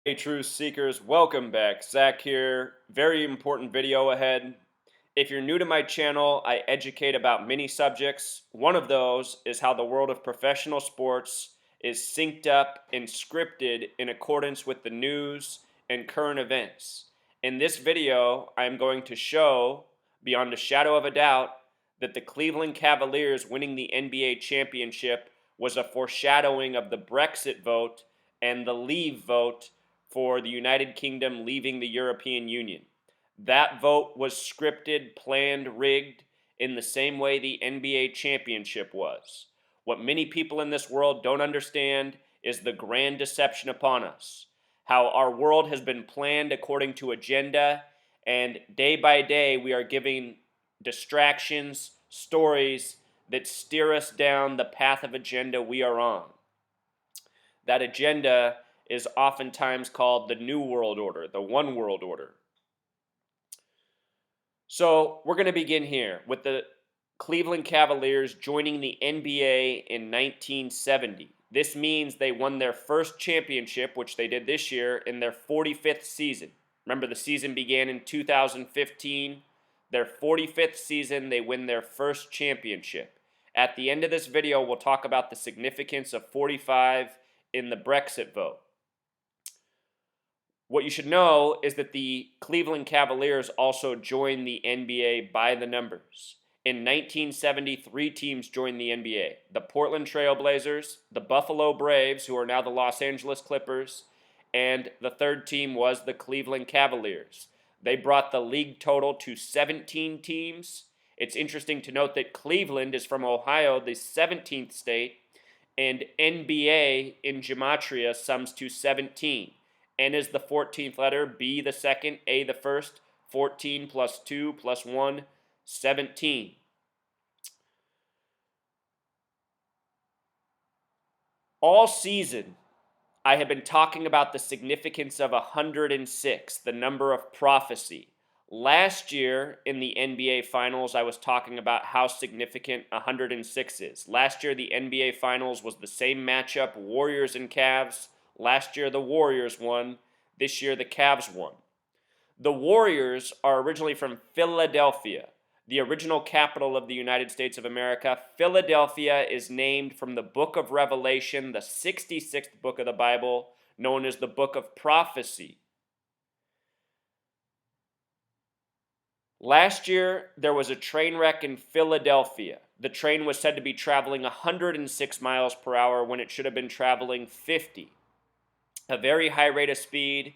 Hey, truth seekers, welcome back. Zach here. Very important video ahead. If you're new to my channel, I educate about many subjects. One of those is how the world of professional sports is synced up and scripted in accordance with the news and current events. In this video, I'm going to show, beyond a shadow of a doubt, that the Cleveland Cavaliers winning the NBA Championship was a foreshadowing of the Brexit vote and the leave vote for the United Kingdom leaving the European Union. That vote was scripted, planned, rigged in the same way the NBA championship was. What many people in this world don't understand is the grand deception upon us. How our world has been planned according to agenda, and day by day we are giving distractions, stories that steer us down the path of agenda we are on. That agenda is oftentimes called the New World Order, the One World Order. So we're going to begin here with the Cleveland Cavaliers joining the NBA in 1970. This means they won their first championship, which they did this year, in their 45th season. Remember, the season began in 2015. Their 45th season, they win their first championship. At the end of this video, we'll talk about the significance of 45 in the Brexit vote. What you should know is that the Cleveland Cavaliers also joined the NBA by the numbers. In 1970, 3 teams joined the NBA: the Portland Trail Blazers, the Buffalo Braves, who are now the Los Angeles Clippers, and the third team was the Cleveland Cavaliers. They brought the league total to 17 teams. It's interesting to note that Cleveland is from Ohio, the 17th state, and NBA in gematria sums to 17. N is the 14th letter, B the second, A the first, 14 plus 2 plus 1, 17. All season, I have been talking about the significance of 106, the number of prophecy. Last year in the NBA Finals, I was talking about how significant 106 is. Last year, the NBA Finals was the same matchup, Warriors and Cavs. Last year, the Warriors won. This year, the Cavs won. The Warriors are originally from Philadelphia, the original capital of the United States of America. Philadelphia is named from the book of Revelation, the 66th book of the Bible, known as the book of prophecy. Last year, there was a train wreck in Philadelphia. The train was said to be traveling 106 miles per hour when it should have been traveling 50. A very high rate of speed.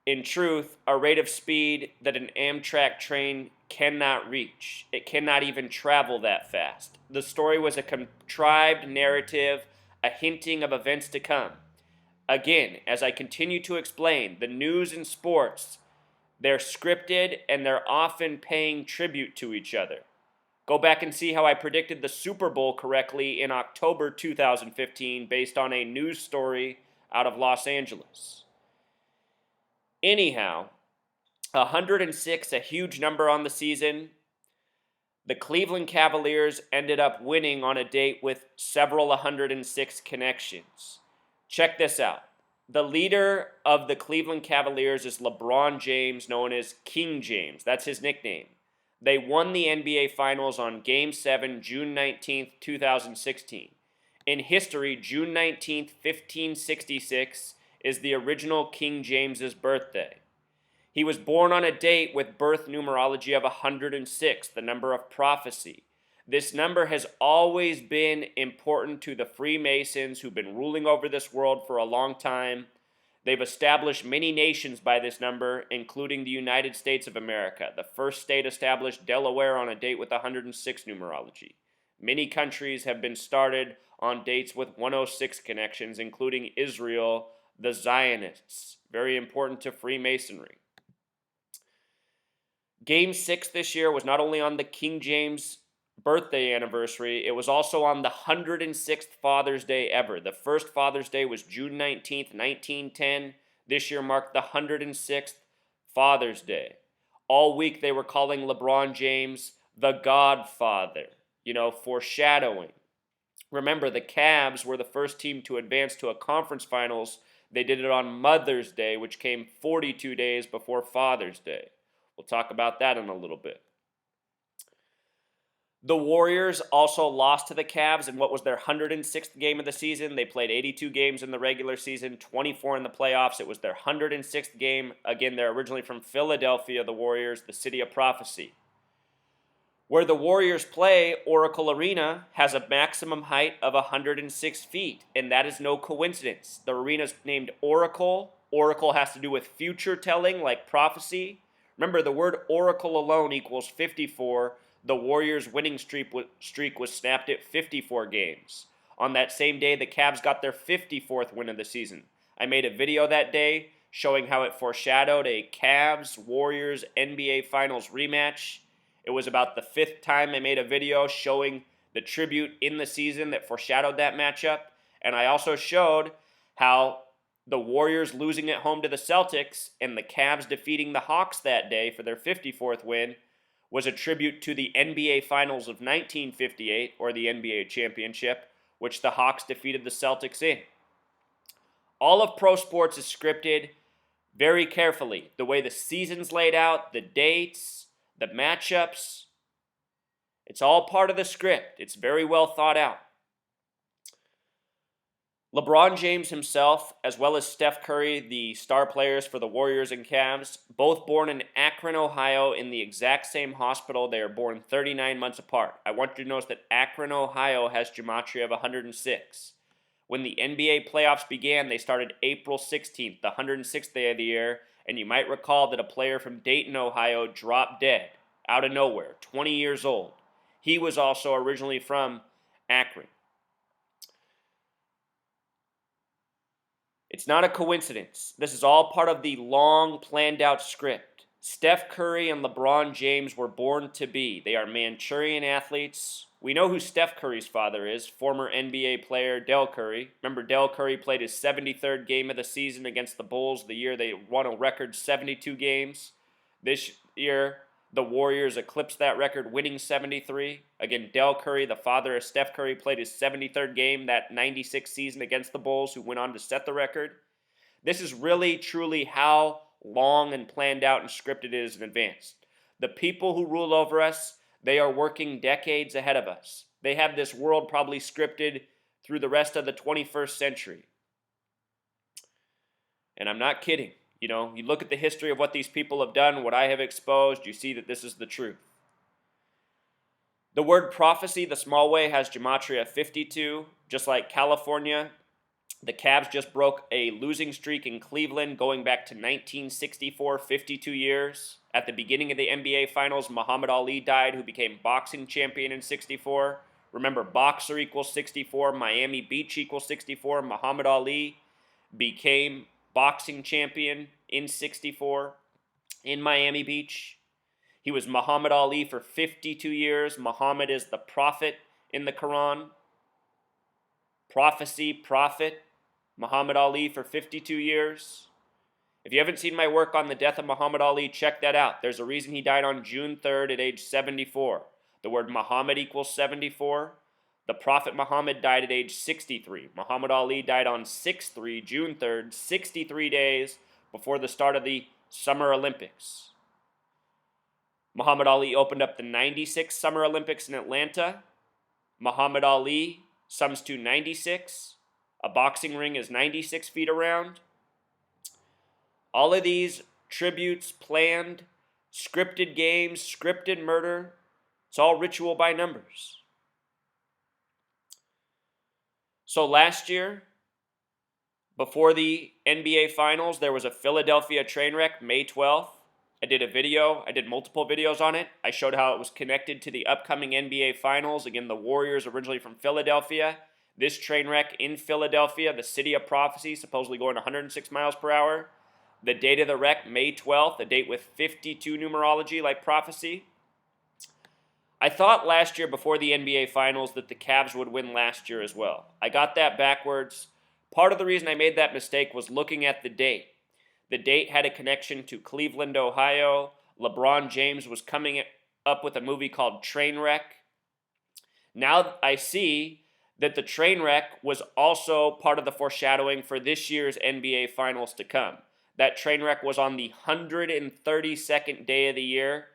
In truth, a rate of speed that an Amtrak train cannot reach. It cannot even travel that fast. The story was a contrived narrative, a hinting of events to come. Again, as I continue to explain, the news and sports, they're scripted and they're often paying tribute to each other. Go back and see how I predicted the Super Bowl correctly in October 2015 based on a news story out of Los Angeles. Anyhow, 106, a huge number on the season. The Cleveland Cavaliers ended up winning on a date with several 106 connections. Check this out. The leader of the Cleveland Cavaliers is LeBron James, known as King James. That's his nickname. They won the NBA Finals on Game 7, June 19th, 2016. In history, June 19th, 1566 is the original King James's birthday. He was born on a date with birth numerology of 106, the number of prophecy. This number has always been important to the Freemasons who've been ruling over this world for a long time. They've established many nations by this number, including the United States of America. The first state established Delaware on a date with 106 numerology. Many countries have been started on dates with 106 connections, including Israel, the Zionists. Very important to Freemasonry. Game 6 this year was not only on the King James birthday anniversary, it was also on the 106th Father's Day ever. The first Father's Day was June 19th, 1910. This year marked the 106th Father's Day. All week they were calling LeBron James the Godfather, foreshadowing. Remember, the Cavs were the first team to advance to a conference finals They did it on Mother's Day, which came 42 days before Father's Day. We'll talk about that in a little bit. The Warriors also lost to the Cavs in what was their 106th game of the season. They played 82 games in the regular season, 24 in the playoffs. It was their 106th game. Again, they're originally from Philadelphia, the Warriors, the city of prophecy. Where the Warriors play, Oracle Arena has a maximum height of 106 feet, and that is no coincidence. The arena is named Oracle. Oracle has to do with future telling, like prophecy. Remember, the word oracle alone equals 54. The Warriors' winning streak was snapped at 54 games. On that same day, the Cavs got their 54th win of the season. I made a video that day showing how it foreshadowed a Cavs-Warriors NBA Finals rematch. It was about the 5th time I made a video showing the tribute in the season that foreshadowed that matchup. And I also showed how the Warriors losing at home to the Celtics and the Cavs defeating the Hawks that day for their 54th win was a tribute to the NBA Finals of 1958, or the NBA Championship, which the Hawks defeated the Celtics in. All of pro sports is scripted very carefully. The way the season's laid out, the dates, the matchups, it's all part of the script. It's very well thought out. LeBron James himself, as well as Steph Curry, the star players for the Warriors and Cavs, both born in Akron, Ohio, in the exact same hospital. They are born 39 months apart. I want you to notice that Akron, Ohio has gematria of 106. When the NBA playoffs began, they started April 16th, the 106th day of the year, and you might recall that a player from Dayton, Ohio dropped dead out of nowhere, 20 years old. He was also originally from Akron. It's not a coincidence. This is all part of the long planned out script. Steph Curry and LeBron James were born to be. They are Manchurian athletes. We know who Steph Curry's father is, former NBA player Del Curry. Remember, Del Curry played his 73rd game of the season against the Bulls the year they won a record 72 games. This year, the Warriors eclipsed that record, winning 73. Again, Del Curry, the father of Steph Curry, played his 73rd game that 96 season against the Bulls, who went on to set the record. This is really, truly how long and planned out and scripted it is in advance. The people who rule over us, they are working decades ahead of us. They have this world probably scripted through the rest of the 21st century. And I'm not kidding. You know, you look at the history of what these people have done, what I have exposed, you see that this is the truth. The word prophecy, the small way, has gematria 52. Just like California, the Cavs just broke a losing streak in Cleveland going back to 1964, 52 years. At the beginning of the NBA Finals, Muhammad Ali died, who became boxing champion in 64. Remember, boxer equals 64, Miami Beach equals 64. Muhammad Ali became boxing champion in 64 in Miami Beach. He was Muhammad Ali for 52 years. Muhammad is the prophet in the Quran. Prophecy, prophet. Muhammad Ali for 52 years. If you haven't seen my work on the death of Muhammad Ali, check that out. There's a reason he died on June 3rd at age 74. The word Muhammad equals 74. The Prophet Muhammad died at age 63. Muhammad Ali died on 6/3, June 3rd, 63 days before the start of the Summer Olympics. Muhammad Ali opened up the 96 Summer Olympics in Atlanta. Muhammad Ali sums to 96. A boxing ring is 96 feet around. All of these tributes, planned, scripted games, scripted murder, it's all ritual by numbers. So last year, before the NBA Finals, there was a Philadelphia train wreck, May 12th. I did a video. I did multiple videos on it. I showed how it was connected to the upcoming NBA Finals. Again, the Warriors originally from Philadelphia. This train wreck in Philadelphia, the city of prophecy, supposedly going 106 miles per hour. The date of the wreck, May 12th, a date with 52 numerology like prophecy. I thought last year before the NBA Finals that the Cavs would win last year as well. I got that backwards. Part of the reason I made that mistake was looking at the date. The date had a connection to Cleveland, Ohio. LeBron James was coming up with a movie called Trainwreck. Now I see that the train wreck was also part of the foreshadowing for this year's NBA Finals to come. That train wreck was on the 132nd day of the year.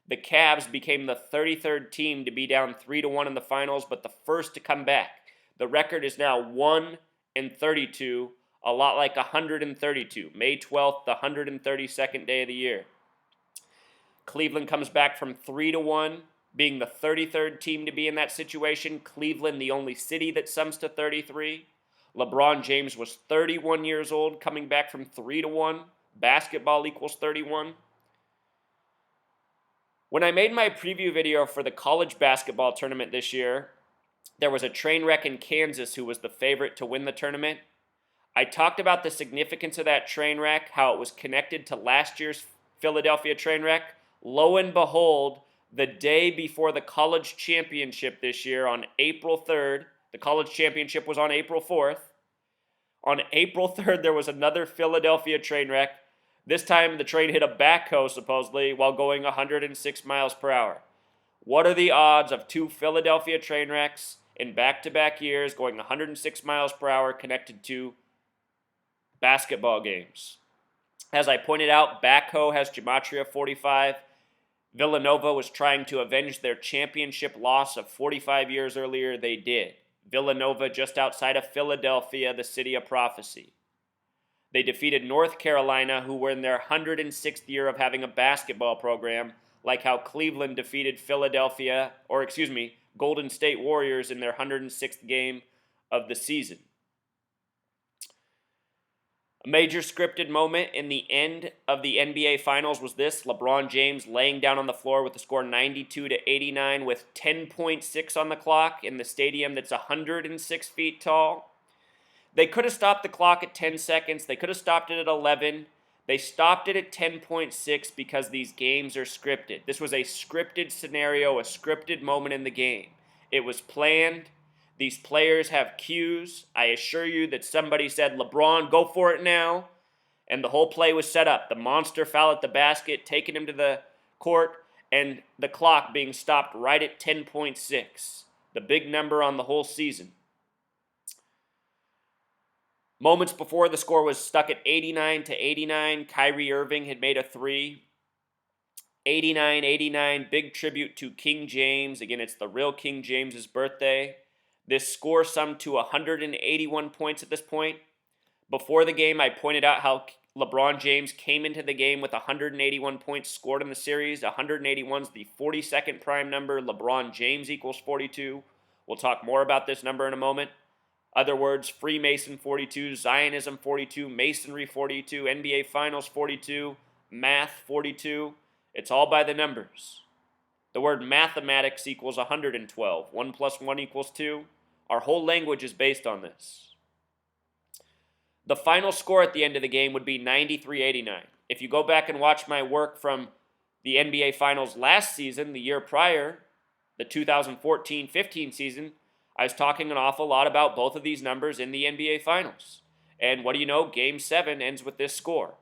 The Cavs became the 33rd team to be down 3-1 in the finals, but the first to come back. The record is now 1-32, a lot like 132. May 12th, the 132nd day of the year. Cleveland comes back from 3-1, being the 33rd team to be in that situation. Cleveland, the only city that sums to 33. LeBron James was 31 years old, coming back from 3-1. Basketball equals 31. When I made my preview video for the college basketball tournament this year, there was a train wreck in Kansas who was the favorite to win the tournament. I talked about the significance of that train wreck, how it was connected to last year's Philadelphia train wreck. Lo and behold, the day before the college championship this year on April 3rd, the college championship was on April 4th. On April 3rd, there was another Philadelphia train wreck. This time, the train hit a backhoe, supposedly, while going 106 miles per hour. What are the odds of two Philadelphia train wrecks in back-to-back years going 106 miles per hour connected to basketball games? As I pointed out, backhoe has gematria 45. Villanova was trying to avenge their championship loss of 45 years earlier. They did. Villanova just outside of Philadelphia, the city of prophecy. They defeated North Carolina, who were in their 106th year of having a basketball program, like how Cleveland defeated Golden State Warriors in their 106th game of the season. A major scripted moment in the end of the NBA Finals was this: LeBron James laying down on the floor with the score 92-89 with 10.6 on the clock in the stadium that's 106 feet tall. They could have stopped the clock at 10 seconds. They could have stopped it at 11. They stopped it at 10.6 because these games are scripted. This was a scripted scenario, a scripted moment in the game. It was planned. These players have cues. I assure you that somebody said, LeBron, go for it now. And the whole play was set up. The monster foul at the basket, taking him to the court, and the clock being stopped right at 10.6. The big number on the whole season. Moments before, the score was stuck at 89-89. Kyrie Irving had made a three. 89-89, big tribute to King James. Again, it's the real King James's birthday. This score summed to 181 points at this point. Before the game, I pointed out how LeBron James came into the game with 181 points scored in the series. 181 is the 42nd prime number. LeBron James equals 42. We'll talk more about this number in a moment. Other words, Freemason 42, Zionism 42, Masonry 42, NBA Finals 42, Math 42. It's all by the numbers. The word mathematics equals 112. 1 plus 1 equals 2. Our whole language is based on this. The final score at the end of the game would be 93-89. If you go back and watch my work from the NBA Finals last season, the year prior, the 2014-15 season, I was talking an awful lot about both of these numbers in the NBA Finals. And what do you know? Game 7 ends with this score.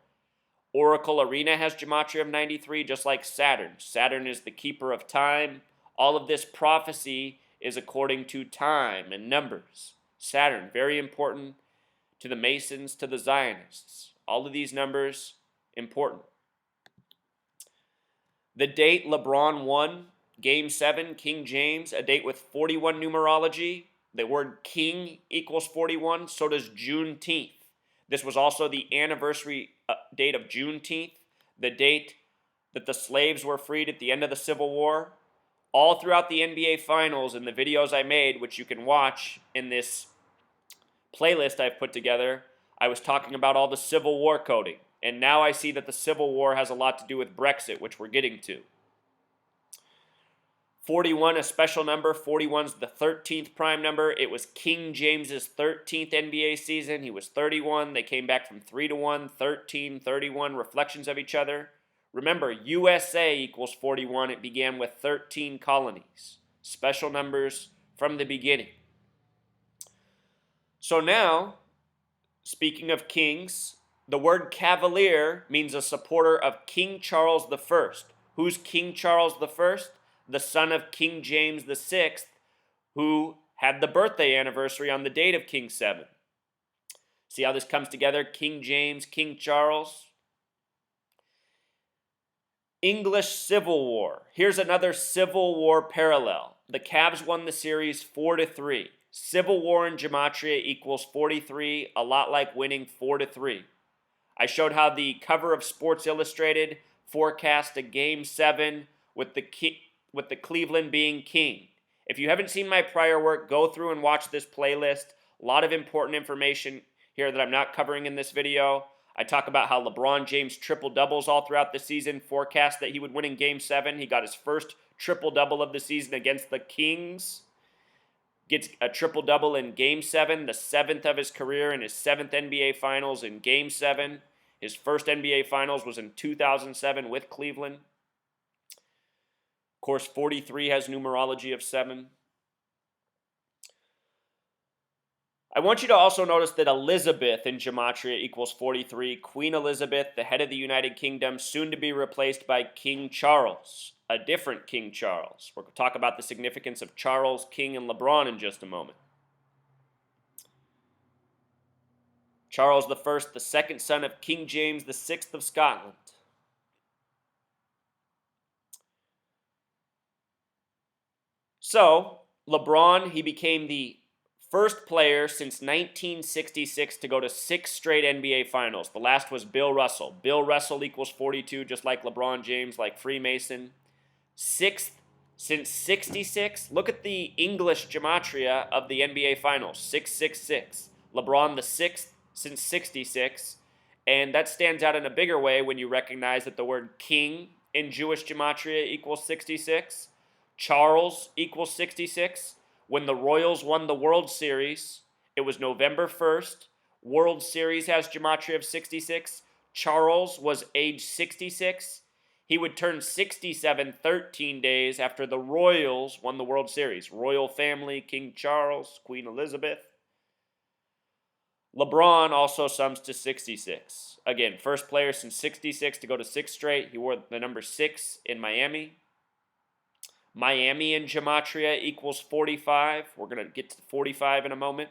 Oracle Arena has gematria of 93, just like Saturn. Saturn is the keeper of time. All of this prophecy is according to time and numbers. Saturn, very important to the Masons, to the Zionists. All of these numbers, important. The date LeBron won, Game 7, King James, a date with 41 numerology. The word king equals 41, so does Juneteenth. This was also the anniversary date of Juneteenth, the date that the slaves were freed at the end of the Civil War. All throughout the NBA Finals and the videos I made, which you can watch in this playlist I've put together, I was talking about all the Civil War coding. And now I see that the Civil War has a lot to do with Brexit, which we're getting to. 41, a special number. 41 is the 13th prime number. It was King James's 13th NBA season. He was 31. They came back from 3-1, 13, 31, reflections of each other. Remember, USA equals 41. It began with 13 colonies. Special numbers from the beginning. So now, speaking of kings, the word Cavalier means a supporter of King Charles I. Who's King Charles I? The son of King James VI, who had the birthday anniversary on the date of King 7. See how this comes together? King James, King Charles. English Civil War. Here's another Civil War parallel. The Cavs won the series 4-3. Civil War in gematria equals 43, a lot like winning 4-3. I showed how the cover of Sports Illustrated forecast a Game 7 with the Cleveland being king. If you haven't seen my prior work, go through and watch this playlist. A lot of important information here that I'm not covering in this video. I talk about how LeBron James triple-doubles all throughout the season, forecast that he would win in Game 7. He got his first triple-double of the season against the Kings. Gets a triple-double in Game 7, the 7th of his career, in his 7th NBA Finals in Game 7. His first NBA Finals was in 2007 with Cleveland. Of course, 43 has numerology of 7. I want you to also notice that Elizabeth in gematria equals 43. Queen Elizabeth, the head of the United Kingdom, soon to be replaced by King Charles, a different King Charles. We're going to talk about the significance of Charles, King, and LeBron in just a moment. Charles I, the second son of King James VI of Scotland. So, LeBron, he became the first player since 1966 to go to 6 straight NBA Finals. The last was Bill Russell. Bill Russell equals 42, just like LeBron James, like Freemason. 6th since 66. Look at the English gematria of the NBA Finals, 666. LeBron the 6th since 66. And that stands out in a bigger way when you recognize that the word king in Jewish gematria equals 66. Charles equals 66. When the Royals won the World Series, it was November 1st. World Series has gematria of 66. Charles was age 66. He would turn 67 13 days after the Royals won the World Series. Royal family, King Charles, Queen Elizabeth. LeBron also sums to 66. Again, first player since 66 to go to 6 straight. He wore the number 6 in Miami. Miami in gematria equals 45. We're going to get to 45 in a moment.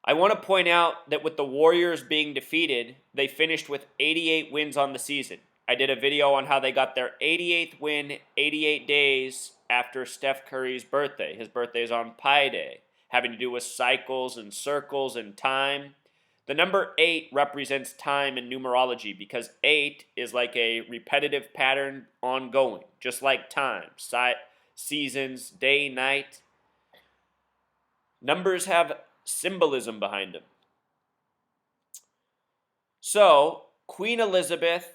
I want to point out that with the Warriors being defeated, they finished with 88 wins on the season. I did a video on how they got their 88th win 88 days after Steph Curry's birthday. His birthday is on Pi Day, having to do with cycles and circles and time. The number 8 represents time in numerology because 8 is like a repetitive pattern ongoing, just like time, seasons, day, night. Numbers have symbolism behind them. So, Queen Elizabeth,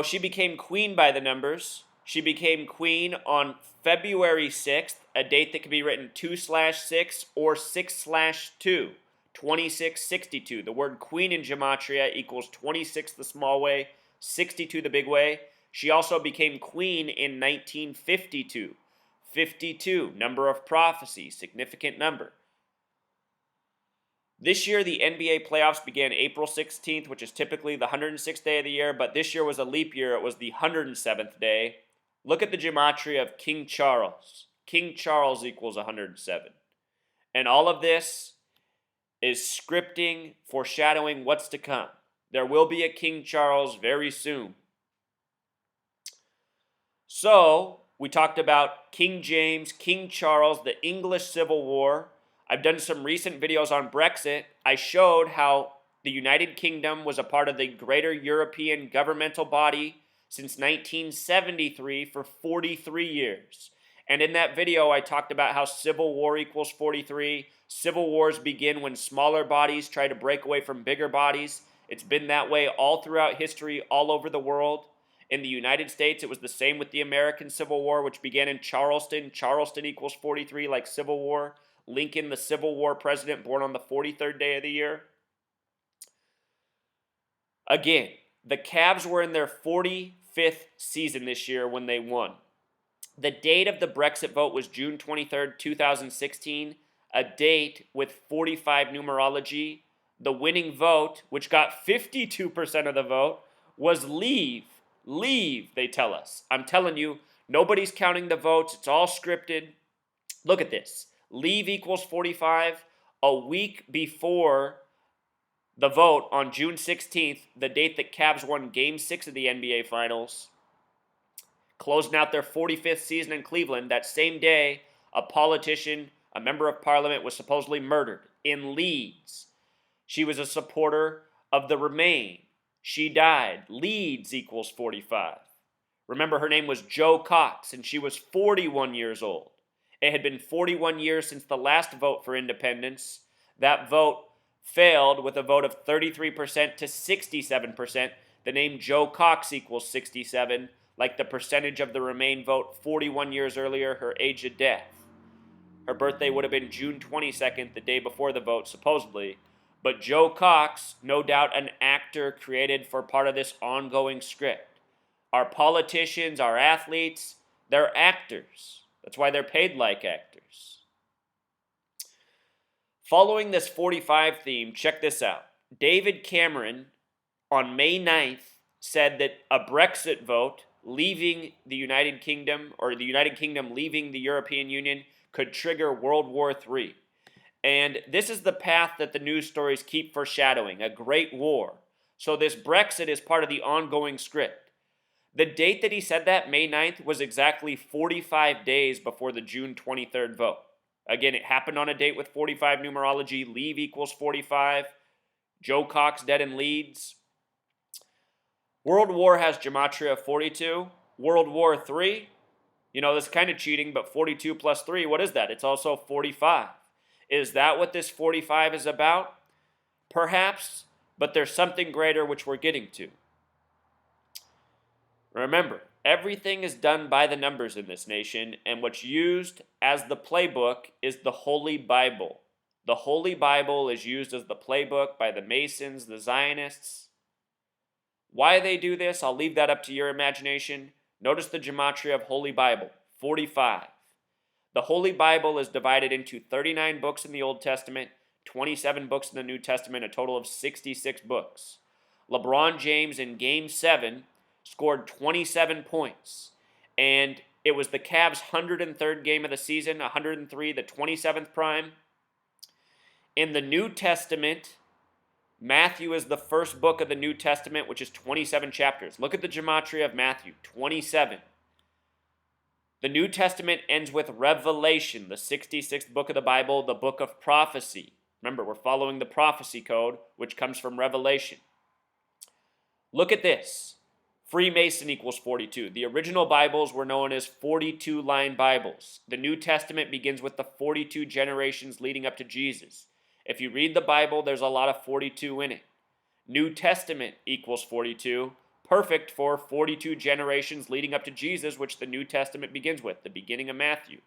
she became queen by the numbers. She became queen on February 6th, a date that can be written 2/6 or 6/2. 2662. The word queen in gematria equals 26 the small way, 62 the big way. She also became queen in 1952. 52, number of prophecy, significant number. This year, the NBA playoffs began April 16th, which is typically the 106th day of the year, but this year was a leap year. It was the 107th day. Look at the gematria of King Charles. King Charles equals 107. And all of this is scripting, foreshadowing what's to come. There will be a King Charles very soon. So, we talked about King James, King Charles, the English Civil War. I've done some recent videos on Brexit. I showed how the United Kingdom was a part of the greater European governmental body since 1973 for 43 years. And in that video, I talked about how Civil War equals 43. Civil wars begin when smaller bodies try to break away from bigger bodies. It's been that way all throughout history, all over the world. In the United States, it was the same with the American Civil War, which began in Charleston. Charleston equals 43, like Civil War. Lincoln, the Civil War president, born on the 43rd day of the year. Again, the Cavs were in their 45th season this year when they won. The date of the Brexit vote was June 23rd, 2016, a date with 45 numerology. The winning vote, which got 52% of the vote, was leave. Leave, they tell us. I'm telling you, Nobody's counting the votes. It's all scripted. Look at this. Leave equals 45. A week before the vote on June 16th, the date that Cavs won Game 6 of the NBA Finals, closing out their 45th season in Cleveland, that same day, a politician, a member of parliament, was supposedly murdered in Leeds. She was a supporter of the Remain. She died. Leeds equals 45. Remember, her name was Jo Cox, and she was 41 years old. It had been 41 years since the last vote for independence. That vote failed with a vote of 33% to 67%. The name Jo Cox equals 67, like the percentage of the Remain vote 41 years earlier, her age of death. Her birthday would have been June 22nd, the day before the vote, supposedly. But Jo Cox, no doubt an actor created for part of this ongoing script. Our politicians, our athletes, they're actors. That's why they're paid like actors. Following this 45 theme, check this out. David Cameron, on May 9th, said that a Brexit vote leaving the United Kingdom, or the United Kingdom leaving the European Union, could trigger World War III. And this is the path that the news stories keep foreshadowing, a great war. So this Brexit is part of the ongoing script. The date that he said that, May 9th, was exactly 45 days before the June 23rd vote. Again, it happened on a date with 45 numerology. Leave equals 45. Jo Cox dead in Leeds. World War has gematria of 42. World War III, this is kind of cheating, but 42 plus 3, what is that? It's also 45. Is that what this 45 is about? Perhaps, but there's something greater which we're getting to. Remember, everything is done by the numbers in this nation, and what's used as the playbook is the Holy Bible. The Holy Bible is used as the playbook by the Masons, the Zionists. Why they do this, I'll leave that up to your imagination. Notice the gematria of Holy Bible, 45. The Holy Bible is divided into 39 books in the Old Testament, 27 books in the New Testament, a total of 66 books. LeBron James in Game 7 scored 27 points, and it was the Cavs' 103rd game of the season, 103, the 27th prime. In the New Testament, Matthew is the first book of the New Testament, which is 27 chapters. Look at the gematria of Matthew, 27. The New Testament ends with Revelation, the 66th book of the Bible, the book of prophecy. Remember, we're following the prophecy code, which comes from Revelation. Look at this. Freemason equals 42. The original Bibles were known as 42-line Bibles. The New Testament begins with the 42 generations leading up to Jesus. If you read the Bible, there's a lot of 42 in it. New Testament equals 42. Perfect for 42 generations leading up to Jesus, which the New Testament begins with, the beginning of Matthew.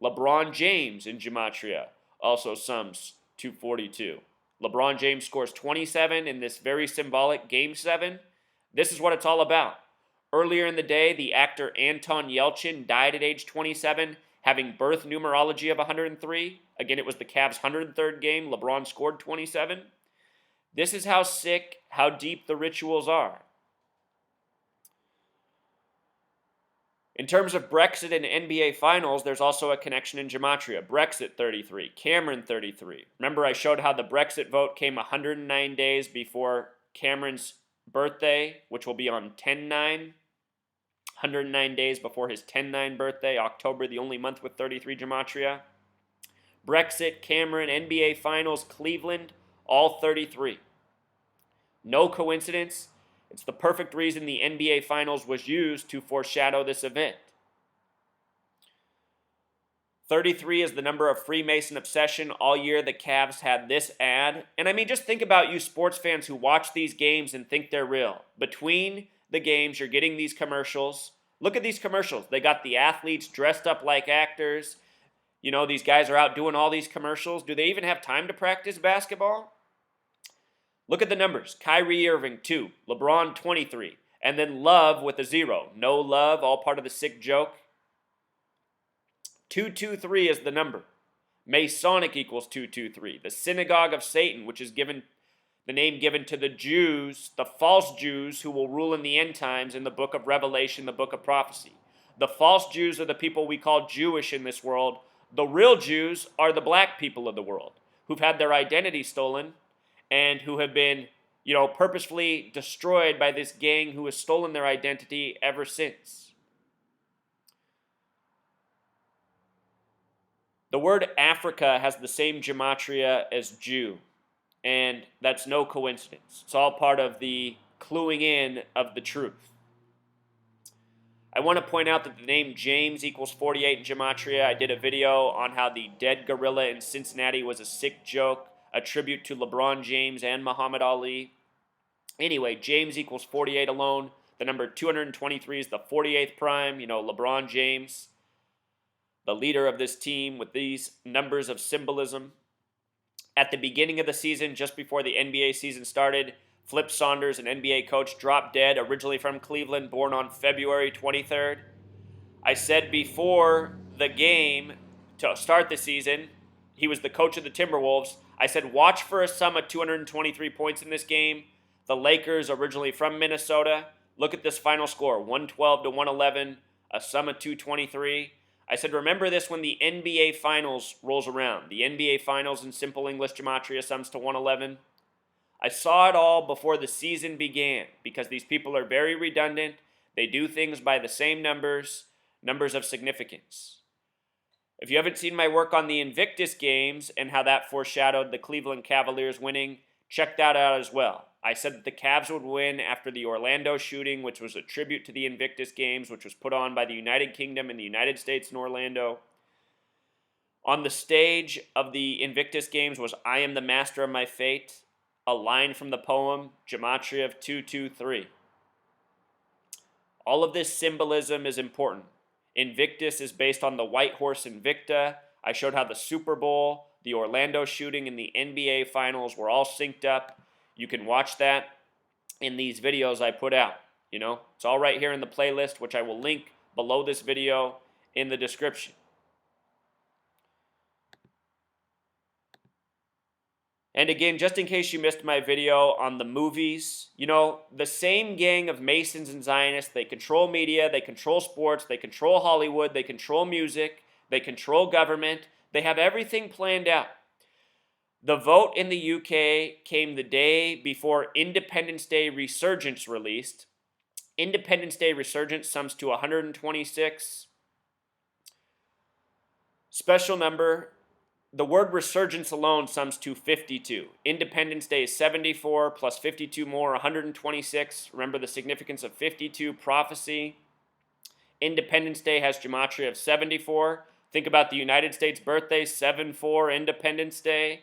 LeBron James in gematria also sums to 42. LeBron James scores 27 in this very symbolic Game 7. This is what it's all about. Earlier in the day, the actor Anton Yelchin died at age 27, having birth numerology of 103. Again, it was the Cavs' 103rd game. LeBron scored 27. This is how sick, how deep the rituals are. In terms of Brexit and NBA Finals, there's also a connection in gematria. Brexit 33, Cameron 33. Remember I showed how the Brexit vote came 109 days before Cameron's birthday, which will be on 10/9. 109 days before his 10/9 birthday, October, the only month with 33 gematria. Brexit, Cameron, NBA Finals, Cleveland, all 33. No coincidence. It's the perfect reason the NBA Finals was used to foreshadow this event. 33 is the number of Freemason obsession. All year the Cavs had this ad. And I mean, just think about you sports fans who watch these games and think they're real. Between the games, you're getting these commercials. Look at these commercials. They got the athletes dressed up like actors. These guys are out doing all these commercials. Do they even have time to practice basketball? Look at the numbers. Kyrie Irving, 2. LeBron, 23. And then Love with a 0. No love, all part of the sick joke. 223 is the number. Masonic equals 223. The synagogue of Satan, which is the name given to the Jews, the false Jews who will rule in the end times in the book of Revelation, the book of prophecy. The false Jews are the people we call Jewish in this world. The real Jews are the black people of the world who've had their identity stolen and who have been, purposefully destroyed by this gang who has stolen their identity ever since. The word Africa has the same gematria as Jew, and that's no coincidence. It's all part of the cluing in of the truth. I want to point out that the name James equals 48 in gematria. I did a video on how the dead gorilla in Cincinnati was a sick joke, a tribute to LeBron James and Muhammad Ali. Anyway, James equals 48 alone. The number 223 is the 48th prime. LeBron James, the leader of this team with these numbers of symbolism. At the beginning of the season, just before the NBA season started, Flip Saunders, an NBA coach, dropped dead, originally from Cleveland, born on February 23rd. I said before the game to start the season, he was the coach of the Timberwolves. I said, watch for a sum of 223 points in this game. The Lakers, originally from Minnesota, look at this final score, 112 to 111, a sum of 223. I said, remember this when the NBA Finals rolls around. The NBA Finals in simple English gematria sums to 111. I saw it all before the season began because these people are very redundant. They do things by the same numbers of significance. If you haven't seen my work on the Invictus Games and how that foreshadowed the Cleveland Cavaliers winning, check that out as well. I said that the Cavs would win after the Orlando shooting, which was a tribute to the Invictus Games, which was put on by the United Kingdom and the United States in Orlando. On the stage of the Invictus Games was I Am the Master of My Fate, a line from the poem, Gematria of 223. All of this symbolism is important. Invictus is based on the white horse Invicta. I showed how the Super Bowl, the Orlando shooting, and the NBA Finals were all synced up. You can watch that in these videos I put out. It's all right here in the playlist, which I will link below this video in the description. And again, just in case you missed my video on the movies, the same gang of Masons and Zionists, they control media, they control sports, they control Hollywood, they control music, they control government, they have everything planned out. The vote in the UK came the day before Independence Day Resurgence released. Independence Day Resurgence sums to 126. Special number. The word resurgence alone sums to 52. Independence Day is 74 plus 52 more, 126. Remember the significance of 52, prophecy. Independence Day has gematria of 74. Think about the United States birthday, 7-4, Independence Day.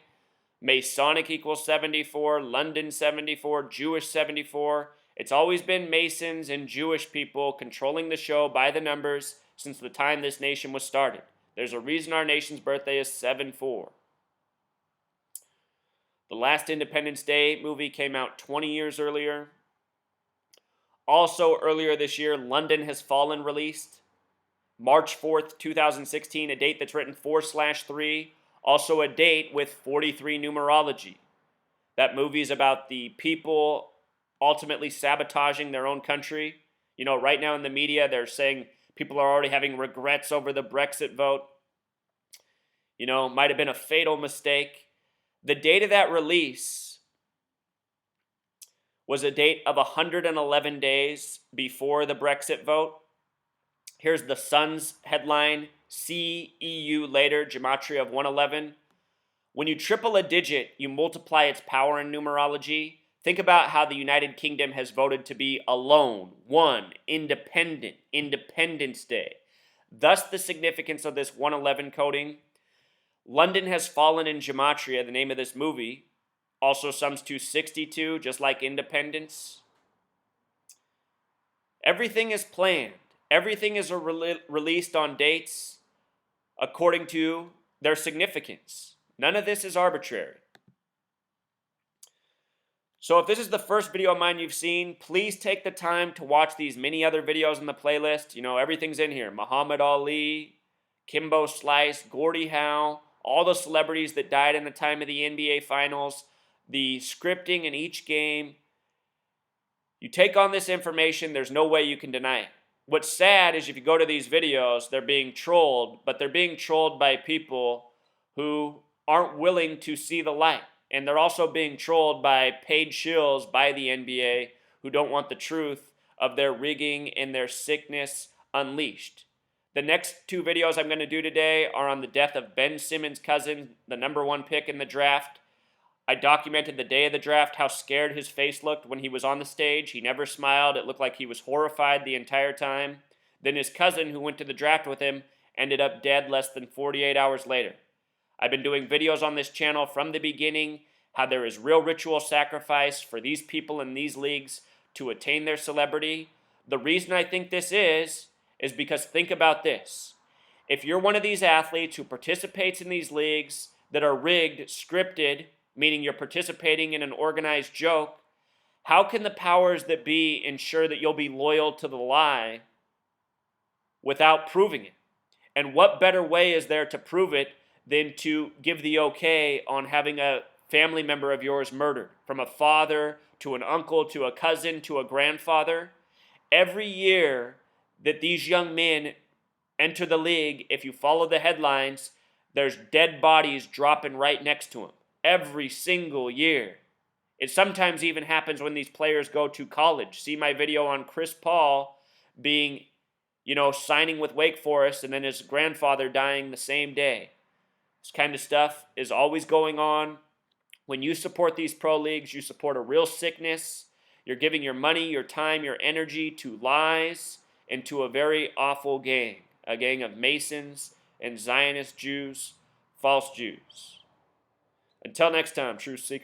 Masonic equals 74, London 74, Jewish 74. It's always been Masons and Jewish people controlling the show by the numbers since the time this nation was started. There's a reason our nation's birthday is 7-4. The last Independence Day movie came out 20 years earlier. Also earlier this year, London Has Fallen released. March 4th, 2016, a date that's written 4/3. Also a date with 43 numerology. That movie is about the people ultimately sabotaging their own country. Right now in the media, they're saying people are already having regrets over the Brexit vote. Might have been a fatal mistake. The date of that release was a date of 111 days before the Brexit vote. Here's the Sun's headline, See EU later, gematria of 111. When you triple a digit, you multiply its power in numerology. Think about how the United Kingdom has voted to be alone, one, independent, Independence Day. Thus the significance of this 111 coding. London Has Fallen in gematria, the name of this movie, also sums to 62, just like independence. Everything is planned. Everything is released on dates according to their significance. None of this is arbitrary. So if this is the first video of mine you've seen, please take the time to watch these many other videos in the playlist. Everything's in here. Muhammad Ali, Kimbo Slice, Gordie Howe, all the celebrities that died in the time of the NBA Finals, the scripting in each game. You take on this information, there's no way you can deny it. what's sad is if you go to these videos, they're being trolled, but they're being trolled by people who aren't willing to see the light. And they're also being trolled by paid shills by the NBA who don't want the truth of their rigging and their sickness unleashed. The next two videos I'm going to do today are on the death of Ben Simmons' cousin, the #1 pick in the draft. I documented the day of the draft, how scared his face looked when he was on the stage. He never smiled. It looked like he was horrified the entire time. Then his cousin, who went to the draft with him, ended up dead less than 48 hours later. I've been doing videos on this channel from the beginning, how there is real ritual sacrifice for these people in these leagues to attain their celebrity. The reason I think this is because think about this. If you're one of these athletes who participates in these leagues that are rigged, scripted, meaning you're participating in an organized joke, how can the powers that be ensure that you'll be loyal to the lie without proving it? And what better way is there to prove it than to give the okay on having a family member of yours murdered, from a father to an uncle to a cousin to a grandfather? Every year that these young men enter the league, if you follow the headlines, there's dead bodies dropping right next to them. Every single year. It sometimes even happens when these players go to college. See my video on Chris Paul being, signing with Wake Forest and then his grandfather dying the same day. This kind of stuff is always going on. When you support these pro leagues, you support a real sickness. You're giving your money, your time, your energy to lies and to a very awful gang. A gang of Masons and Zionist Jews, false Jews. Until next time, Truth Seekers.